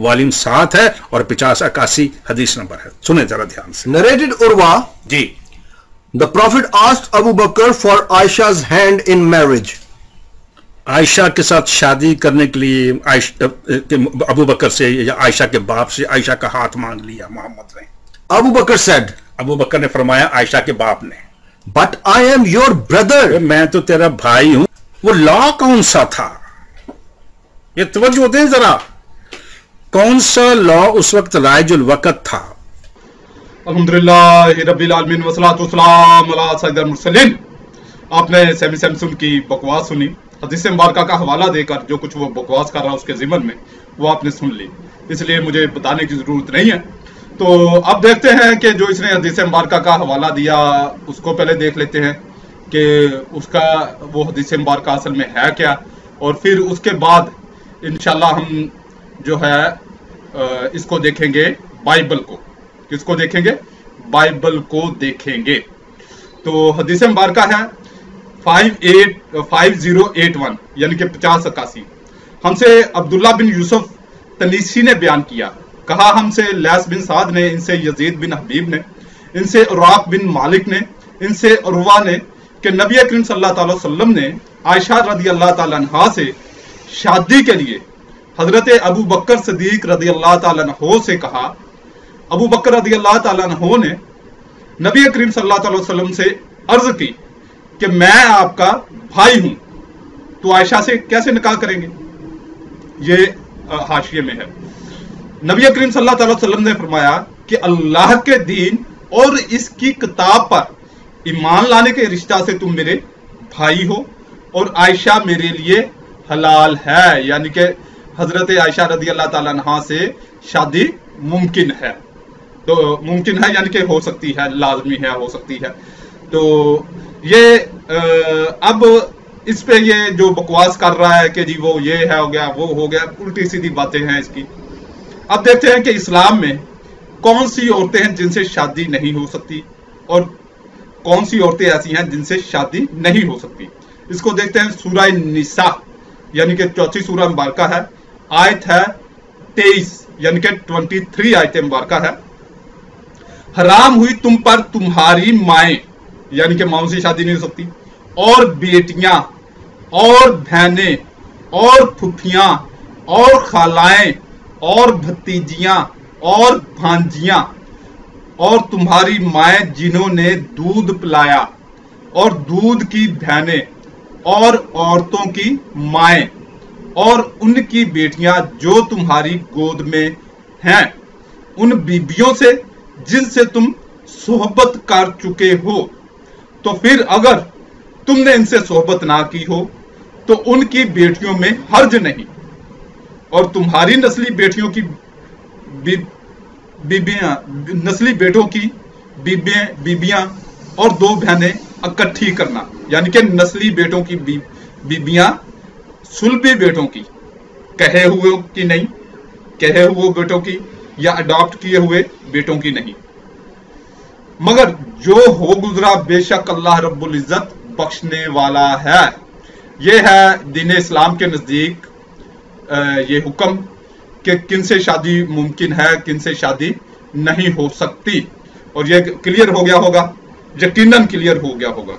Volume 7 है और 50-81 हदीस नंबर है। सुने जरा ध्यान से। Narrated Urwa, ji, the Prophet asked Abu Bakr for Aisha's hand in marriage. Ayesha के साथ शादी करने के लिए अबू बकर से या आयशा के बाप से आयशा का हाथ मांग लिया मोहम्मद ने। Abu Bakr said, अबू बकर ने फरमाया आयशा के बाप ने, but I am your brother. मैं तो तेरा भाई हूं। वो लॉ कौन सा था, ये तवज्जो दें जरा, कौन सा लॉ उस वक्त राइजुल वक़्त था? अल्हम्दुलिल्लाह रब्बिल आलमीन वस्सलातु वस्सलाम अला सय्यिदिल मुरसलीन। आपने सैमी सैमसन की बकवास सुनी, हदीस मुबारका का हवाला देकर जो कुछ वो बकवास कर रहा है उसके ज़िमन में वो आपने सुन ली, इसलिए मुझे बताने की ज़रूरत नहीं है। तो अब देखते हैं कि जो इसने हदीस मुबारका का हवाला दिया उसको पहले देख लेते हैं कि उसका वो हदीस मुबारका असल में है क्या, और फिर उसके बाद इंशाल्लाह हम जो है इसको देखेंगे बाइबल को। किसको देखेंगे? बाइबल को देखेंगे। तो हदीस मुबारका है 5081 यानी कि 5081। हमसे अब्दुल्ला बिन यूसुफ तनीसी ने बयान किया, कहा हमसे लैस बिन साद ने, इनसे यजीद बिन हबीब ने, इनसे उराक बिन मालिक ने, इनसे उर्वा ने कि नबी करीम सल्लल्लाहु अलैहि वसल्लम ने आयशा रदी अल्लाह ताला अन्हा से शादी के लिए हजरत अबू बकर सिद्दीक रदी अल्लाह ताला अन्हु से कहा। अबू बकर रदी अल्लाह ताला अन्हु ने नबी करीम सल्लल्लाहु अलैहि वसल्लम से अर्ज की कि मैं आपका भाई हूं, तो आयशा से कैसे निकाह करेंगे? ये हाशिये में है। नबी करीम सल्लल्लाहु अलैहि वसल्लम ने फरमाया कि अल्लाह के दीन और इसकी किताब पर ईमान लाने के रिश्ता से तुम मेरे भाई हो और आयशा मेरे लिए हलाल है, यानी कि हजरत आयशा रदी अल्लाह ताला अन्हा से शादी मुमकिन है। तो मुमकिन है यानी कि हो सकती है, लाजमी है, हो सकती है। तो ये अब इस पे ये जो बकवास कर रहा है कि जी वो ये है हो गया वो हो गया, उल्टी सीधी बातें हैं इसकी। अब देखते हैं कि इस्लाम में कौन सी औरतें हैं जिनसे शादी नहीं हो सकती और कौन सी औरतें ऐसी हैं जिनसे शादी नहीं हो सकती। इसको देखते हैं। सूरह निसा यानी कि 34 सूरह मुबारका है, आयत है 23 यानी कि 23 आयत मुबारका है। हराम हुई तुम पर तुम्हारी माएं, यानी कि माओं से शादी नहीं हो सकती, और बेटियां और बहनें और फुफियां और खालाएं और भतीजियां और भांजियां और तुम्हारी माएं जिन्होंने दूध पिलाया और दूध की बहनें और औरतों की माएं और उनकी बेटियां जो तुम्हारी गोद में हैं, उन बीबियों से जिनसे तुम सोहबत कर चुके हो। तो फिर अगर तुमने इनसे सोहबत ना की हो तो उनकी बेटियों में हर्ज नहीं, और तुम्हारी नस्ली बेटियों की बीबियां, नस्ली बेटों की बीबियां और 2 बहनें इकट्ठी करना, यानी कि नस्ली बेटों की बीबियां सुलभी बेटों की, कहे हुए की नहीं, कहे हुए बेटों की या अडॉप्ट किए हुए बेटों की नहीं, मगर जो हो गुजरा बेशक अल्लाह रब्बुल इज्जत बख्शने वाला है। यह है दीन इस्लाम के नजदीक ये हुक्म कि किन से शादी मुमकिन है, किन से शादी नहीं हो सकती, और ये क्लियर हो गया होगा, यकीनन क्लियर हो गया होगा,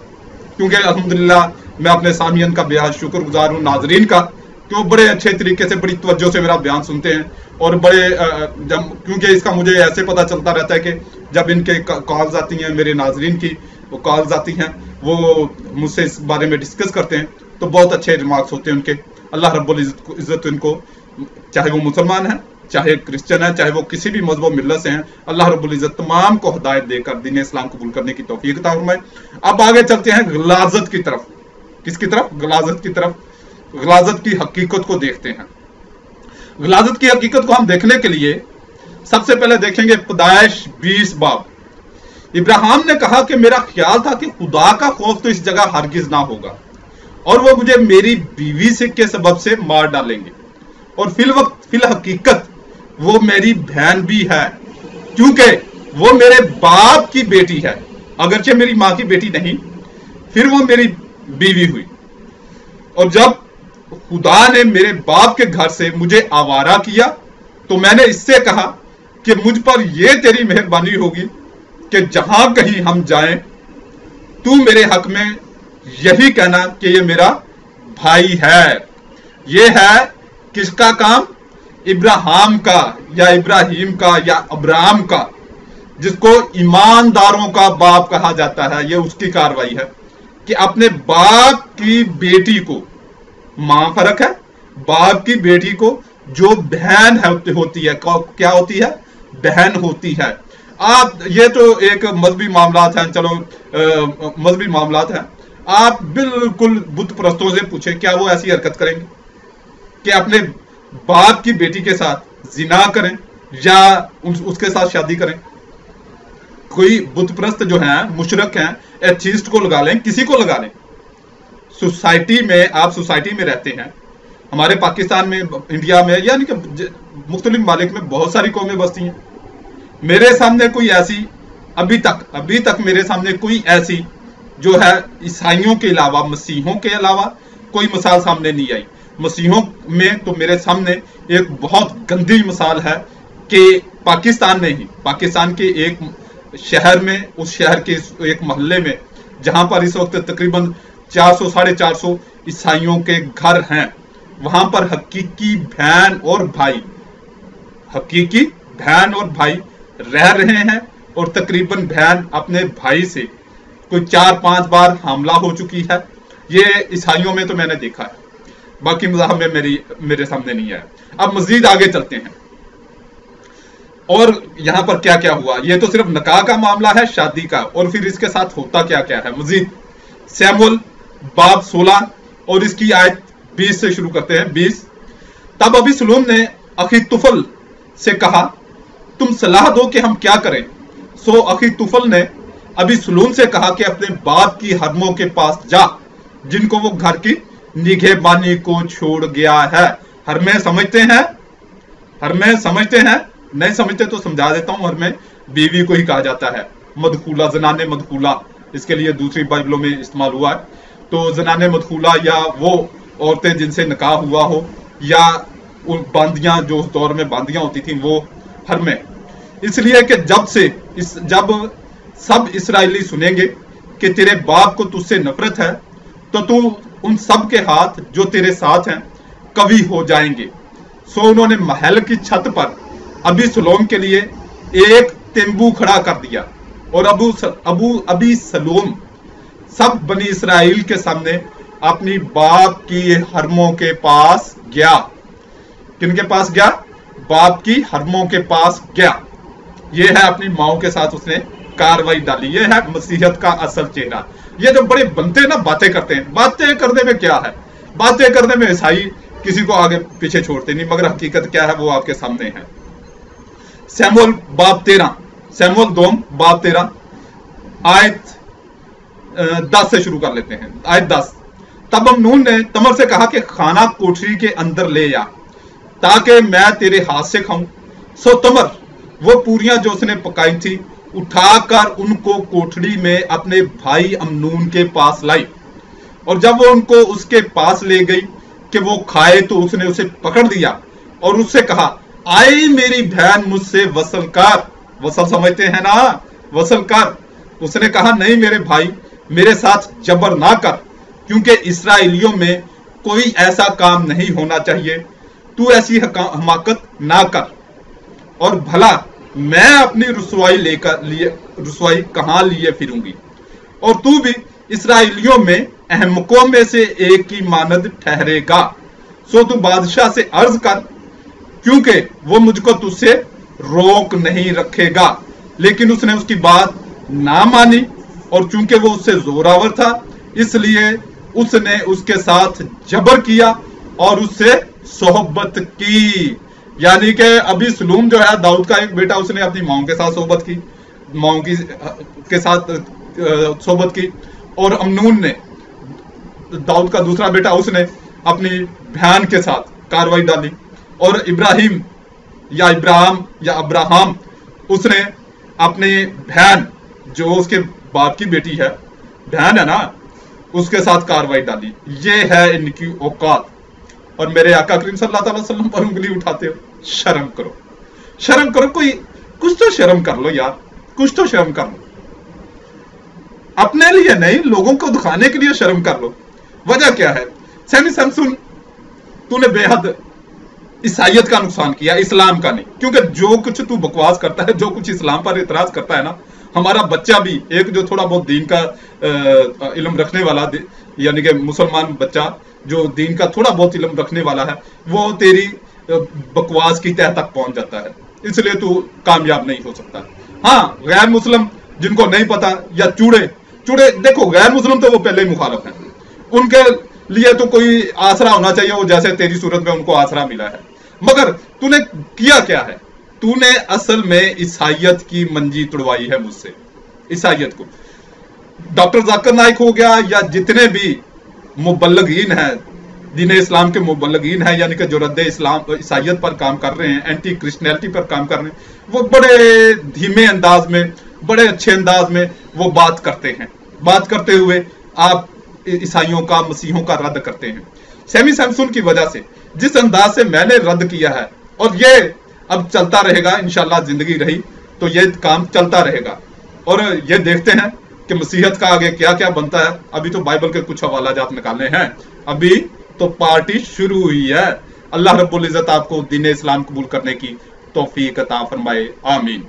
क्योंकि अल्हम्दुलिल्लाह मैं अपने सामियन का बेहद शुक्रगुजार हूँ, नाजरीन का, कि वो बड़े अच्छे तरीके से बड़ी तवज्जो से मेरा बयान सुनते हैं, और बड़े क्योंकि इसका मुझे ऐसे पता चलता रहता है कि जब इनके कॉल्स आती हैं, मेरे नाजरीन की वो कॉल्स आती हैं, वो मुझसे इस बारे में डिस्कस करते हैं, तो बहुत अच्छे रिमार्क्स होते हैं उनके। अल्लाह रब्बुल इज्जत इनको, चाहे वो मुसलमान हैं, चाहे क्रिश्चियन है, चाहे वो किसी भी मजहब मिल्लत से हैं, अल्लाह रब्बुल इज्जत तमाम को हिदायत देकर दीन इस्लाम कबूल करने की तौफीक अता फरमाए। अब आगे चलते हैं गलाजत की तरफ। किसकी तरफ? गलाजत की तरफ। गलाजत की हकीकत को देखते हैं। गलाजत की हकीकत को हम देखने के लिए सबसे पहले देखेंगे पैदाइश 20 बाब। इब्राहिम ने कहा कि मेरा ख्याल था कि खुदा का खौफ तो इस जगह हरगिज ना होगा और वो मुझे मेरी बीवी से के सबब से मार डालेंगे, और फिल हकीकत वो मेरी बहन भी है, क्योंकि वो मेरे बाप की बेटी है, अगरचे मेरी माँ की बेटी नहीं, फिर वो मेरी बीवी हुई। और जब खुदा ने मेरे बाप के घर से मुझे आवारा किया تو میں نے اس سے کہا کہ مجھ پر یہ تیری مہربانی ہوگی کہ جہاں کہیں ہم جائیں تو میرے حق میں یہی کہنا کہ یہ میرا بھائی ہے. یہ ہے کس کا کام؟ ابراہیم کا یا ابراہیم کا یا ابراہم کا، جس کو ایمانداروں کا باپ کہا جاتا ہے. یہ اس کی کاروائی ہے کہ اپنے باپ کی بیٹی کو، ماں فرق ہے، باپ کی بیٹی کو جو بہن ہوتی ہے، کیا ہوتی ہے؟ بہن ہوتی ہے. آپ یہ تو ایک مذہبی معاملات ہیں، چلو مذہبی معاملات ہیں. آپ بالکل بت پرستوں سے پوچھیں کیا وہ ایسی حرکت کریں گے کہ اپنے باپ کی بیٹی کے ساتھ زنا کریں یا اس کے ساتھ شادی کریں؟ کوئی بت پرست جو ہیں، مشرک ہیں، ایتھیسٹ کو لگا لیں، کسی کو لگا لیں. سوسائٹی میں، آپ سوسائٹی میں رہتے ہیں، ہمارے پاکستان میں، انڈیا میں، یعنی کہ مختلف ممالک میں بہت ساری قومیں بستی ہیں. میرے سامنے کوئی ایسی ابھی تک میرے سامنے کوئی ایسی جو ہے عیسائیوں کے علاوہ، مسیحوں کے علاوہ کوئی مثال سامنے نہیں آئی. مسیحوں میں تو میرے سامنے ایک بہت گندی مثال ہے کہ پاکستان میں ہی، پاکستان کے ایک شہر میں، اس شہر کے ایک محلے میں جہاں پر اس وقت تقریباً 400 ساڑھے 400 عیسائیوں کے گھر ہیں، وہاں پر حقیقی بہن اور بھائی رہ رہے ہیں. اور تقریباً بہن اپنے بھائی سے کوئی 4-5 بار حاملہ ہو چکی ہے. یہ عیسائیوں میں تو میں نے دیکھا ہے، باقی مذاہب میں میرے سامنے نہیں ہے. اب مزید آگے چلتے ہیں، اور یہاں پر کیا کیا ہوا. یہ تو صرف نکاح کا معاملہ ہے، شادی کا، اور پھر اس کے ساتھ ہوتا کیا کیا ہے مزید. سیمول باب 16 اور اس کی آیت 20 سے شروع کرتے ہیں. 20 تب ابی سلوم نے اخی طفل سے کہا تم صلاح دو کہ ہم کیا کریں. سو اخی طفل نے ابی سلوم سے کہا کہ اپنے باپ کی حرموں کے پاس جا جن کو وہ گھر کی نگہبانی کو چھوڑ گیا ہے. حرمیں سمجھتے ہیں؟ نہیں سمجھتے تو سمجھا دیتا ہوں. حرمیں بیوی کو ہی کہا جاتا ہے. مدخولہ، زنان مدخولہ اس کے لیے دوسری بائبلوں میں استعمال ہوا ہے. تو زنان مدخولہ یا وہ عورتیں جن سے نکاح ہوا ہو، یا باندیاں جو اس دور میں باندیاں ہوتی تھیں، وہ حرمیں. اس لیے کہ جب سب اسرائیلی سنیں گے کہ تیرے باپ کو تجھ سے نفرت ہے تو تو ان سب کے ہاتھ جو تیرے ساتھ ہیں قوی ہو جائیں گے. سو انہوں نے محل کی چھت پر ابی سلوم کے لیے ایک تمبو کھڑا کر دیا، اور ابی سلوم سب بنی اسرائیل کے سامنے اپنی باپ کی حرموں کے پاس گیا. کن کے پاس گیا؟ باپ کی حرموں کے پاس گیا. یہ ہے اپنی ماؤں کے ساتھ اس نے کاروائی ڈالی. یہ ہے مسیحیت کا اصل چہرہ. یہ جو بڑے بنتے نا باتیں کرتے ہیں، باتیں کرنے میں کیا ہے؟ باتیں کرنے میں عیسائی کسی کو آگے پیچھے چھوڑتے نہیں، مگر حقیقت کیا ہے وہ آپ کے سامنے ہے. سیمول باب 13، سیمول دوم باب 13 آیت 10 سے شروع کر لیتے ہیں. آیت 10 تب امنون نے تمر سے کہا کہ کھانا کوٹری کے اندر لے آ تاکہ میں تیرے ہاتھ سے کھاؤں. سو تمر وہ پوریاں جو اس نے پکائی تھی اٹھا کر ان کو کوٹڑی میں اپنے بھائی امنون کے پاس لائی، اور جب وہ ان کو اس کے پاس لے گئی کہ وہ کھائے تو اس نے اسے پکڑ دیا اور اس سے کہا آئی میری بہن مجھ سے وصل کر. وصل سمجھتے ہیں نا؟ وصل کر. اس نے کہا نہیں میرے بھائی، میرے ساتھ جبر نہ کر، کیونکہ اسرائیلیوں میں کوئی ایسا کام نہیں ہونا چاہیے. تو ایسی حماقت نہ کر، اور بھلا میں اپنی رسوائی کہاں لیے پھروں گی، اور تو بھی اسرائیلیوں میں احمقوں میں سے ایک کی مانند ٹھہرے گا. سو تو بادشاہ سے عرض کر، کیونکہ وہ مجھ کو تجھ سے روک نہیں رکھے گا. لیکن اس نے اس کی بات نہ مانی، اور چونکہ وہ اس سے زوراور تھا اس لیے اس نے اس کے ساتھ جبر کیا اور اس سے صحبت کی. یعنی کہ ابھی سلوم جو ہے داؤد کا ایک بیٹا، اس نے اپنی ماؤں کے ساتھ صحبت کی، ماؤں کے ساتھ صحبت کی. اور امنون نے، داؤد کا دوسرا بیٹا، اس نے اپنی بہن کے ساتھ کاروائی ڈالی. اور ابراہیم یا ابراہم اس نے اپنی بہن جو اس کے باپ کی بیٹی ہے، بہن ہے نا، اس کے ساتھ کاروائی ڈالی. یہ ہے ان کی اوقات. اور میرے آقا کریم صلی اللہ علیہ وسلم پر انگلی اٹھاتے ہو. शर्म करो, शर्म करो, कोई कुछ तो शर्म कर लो यार, कुछ तो शर्म कर लो। अपने लिए नहीं, लोगों को दिखाने के लिए शर्म कर लो। वजह क्या है? सैमी सैमसन, तूने बेहद ईसाइयत का नुकसान किया, इस्लाम का नहीं। क्योंकि जो कुछ तू बकवास करता है, जो कुछ इस्लाम पर इतराज करता है ना, हमारा बच्चा भी एक जो थोड़ा बहुत दीन का इल्म रखने वाला, यानी कि मुसलमान बच्चा जो दीन का थोड़ा बहुत इल्म रखने वाला है, वो तेरी बकवास की तह तक पहुंच जाता है, इसलिए तू कामयाब नहीं हो सकता। हाँ, गैर मुस्लिम जिनको नहीं पता, या चूड़े, देखो गैर मुस्लिम तो वो पहले ही मुखालिफ हैं, उनके लिए तो कोई आसरा होना चाहिए, वो जैसे तेरी सूरत में उनको आसरा मिला है। मगर तूने किया क्या है? तूने असल में ईसाइयत की मंजी तुड़वाई है मुझसे, ईसाइयत को। डॉक्टर जाकिर नाइक हो गया, या जितने भी मुबल्लगीन हैं, दीन इस्लाम के मुबल्लगीन हैं, यानी कि जो रद्द इस्लाम ईसाइयत पर काम कर रहे हैं, एंटी क्रिश्चियनिटी पर काम कर रहे हैं, वो बड़े धीमे अंदाज में, बड़े अच्छे अंदाज में वो बात करते हैं। बात करते हुए आप ईसाइयों का, मसीहों का रद्द करते हैं। सैमी सैमसन की वजह से जिस अंदाज से मैंने रद्द किया है, और ये अब चलता रहेगा इंशाल्लाह, जिंदगी रही तो ये काम चलता रहेगा। और ये देखते हैं कि मसीहत का आगे क्या क्या बनता है। अभी तो बाइबल के कुछ हवालाजात निकालने हैं, अभी तो पार्टी शुरू हुई है। अल्लाह रब्बुल इज्जत आपको दीन इस्लाम कबूल करने की तौफीक अता फरमाए, आमीन।